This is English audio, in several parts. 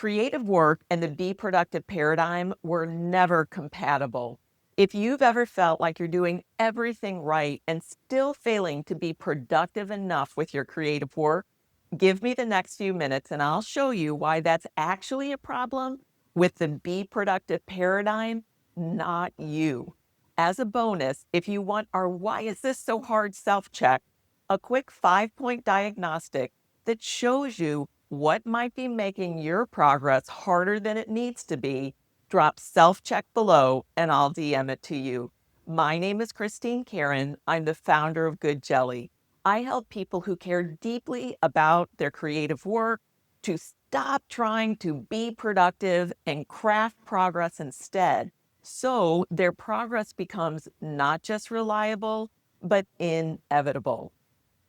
Creative work and the be productive paradigm were never compatible. If you've ever felt like you're doing everything right and still failing to be productive enough with your creative work, give me the next few minutes and I'll show you why that's actually a problem with the be productive paradigm, not you. As a bonus, if you want our why is this so hard self check, a quick 5-point diagnostic that shows you what might be making your progress harder than it needs to be, drop self check below and I'll DM it to you. My name is Christine Karen. I'm the founder of Good Jelly. I help people who care deeply about their creative work to stop trying to be productive and craft progress instead, so their progress becomes not just reliable, but inevitable.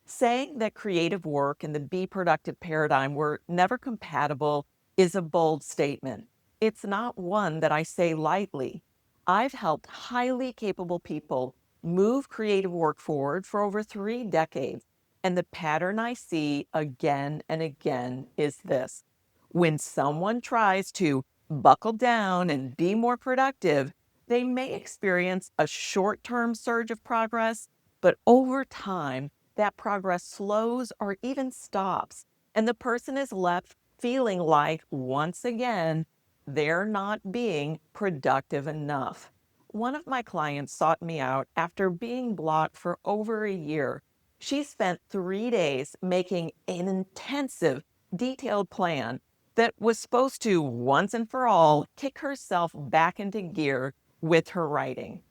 Saying that creative work and the be productive paradigm were never compatible is a bold statement. It's not one that I say lightly. I've helped highly capable people move creative work forward for over 3 decades. And the pattern I see again and again is this: when someone tries to buckle down and be more productive, they may experience a short term surge of progress, but over time, that progress slows or even stops, and the person is left feeling like, once again, they're not being productive enough. One of my clients sought me out after being blocked for over a year. She spent 3 days making an intensive, detailed plan that was supposed to, once and for all, kick herself back into gear with her writing.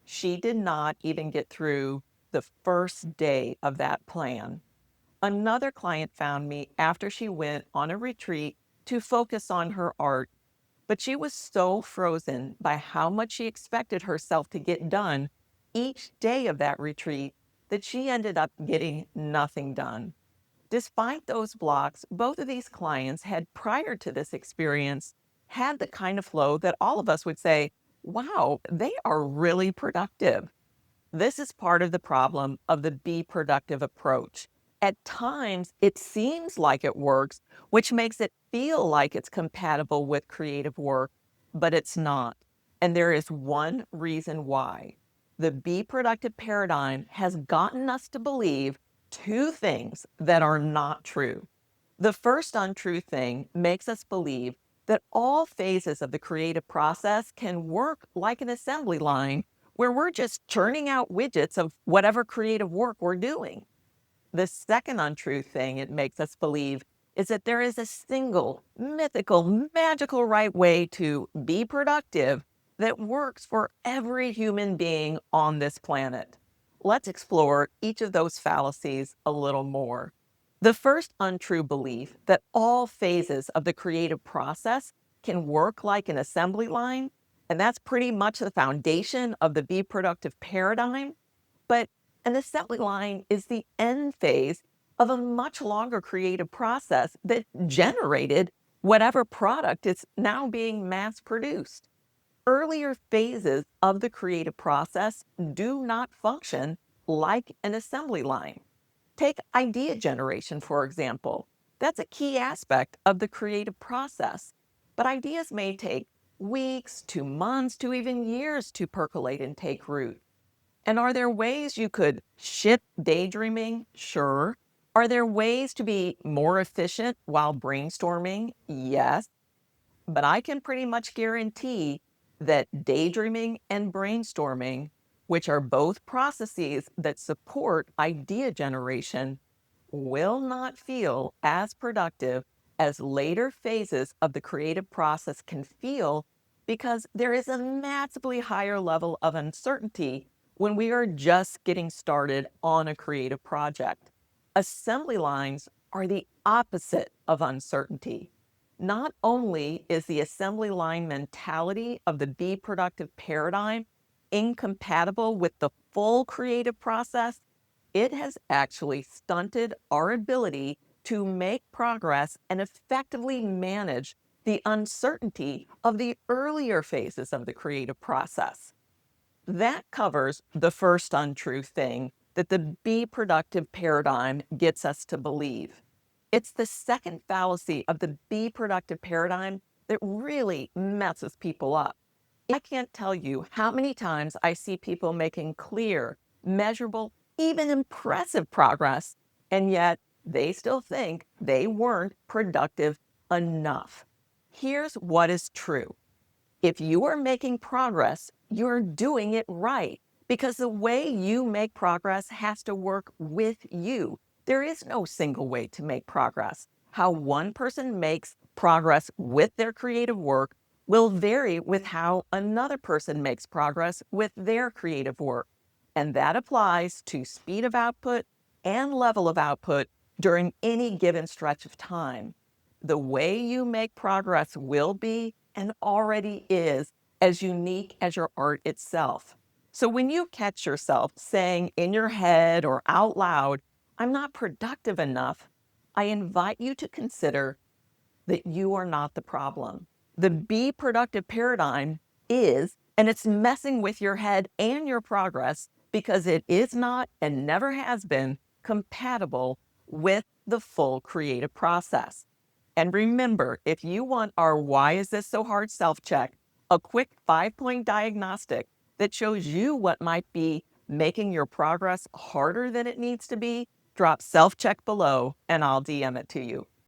She did not even get through the first day of that plan. Another client found me after she went on a retreat to focus on her art, but she was so frozen by how much she expected herself to get done each day of that retreat that she ended up getting nothing done. Despite those blocks, both of these clients had, prior to this experience, had the kind of flow that all of us would say, wow, they are really productive. This is part of the problem of the be productive approach. At times, it seems like it works, which makes it feel like it's compatible with creative work, but it's not. And there is one reason why. The be productive paradigm has gotten us to believe two things that are not true. The first untrue thing makes us believe that all phases of the creative process can work like an assembly line where we're just churning out widgets of whatever creative work we're doing. The second untrue thing it makes us believe is that there is a single, mythical, magical right way to be productive that works for every human being on this planet. Let's explore each of those fallacies a little more. The first untrue belief that all phases of the creative process can work like an assembly line, and that's pretty much the foundation of the be productive paradigm. But an assembly line is the end phase of a much longer creative process that generated whatever product is now being mass produced. Earlier phases of the creative process do not function like an assembly line. Take idea generation, for example. That's a key aspect of the creative process. But ideas may take weeks to months to even years to percolate and take root. And are there ways you could shift daydreaming? Sure. Are there ways to be more efficient while brainstorming? Yes. But I can pretty much guarantee that daydreaming and brainstorming, which are both processes that support idea generation, will not feel as productive as later phases of the creative process can feel, because there is a massively higher level of uncertainty when we are just getting started on a creative project. Assembly lines are the opposite of uncertainty. Not only is the assembly line mentality of the be productive paradigm incompatible with the full creative process, it has actually stunted our ability to make progress and effectively manage the uncertainty of the earlier phases of the creative process. That covers the first untrue thing that the be productive paradigm gets us to believe. It's the second fallacy of the be productive paradigm that really messes people up. I can't tell you how many times I see people making clear, measurable, even impressive progress, and yet they still think they weren't productive enough. Here's what is true. If you are making progress, you're doing it right because the way you make progress has to work with you. There is no single way to make progress. How one person makes progress with their creative work will vary with how another person makes progress with their creative work. And that applies to speed of output and level of output during any given stretch of time. The way you make progress will be and already is as unique as your art itself. So when you catch yourself saying in your head or out loud, I'm not productive enough, I invite you to consider that you are not the problem. The be productive paradigm is, and it's messing with your head and your progress because it is not and never has been compatible with the full creative process. And remember, if you want our Why Is This So Hard self check, a quick 5-point diagnostic that shows you what might be making your progress harder than it needs to be, drop self check below and I'll DM it to you.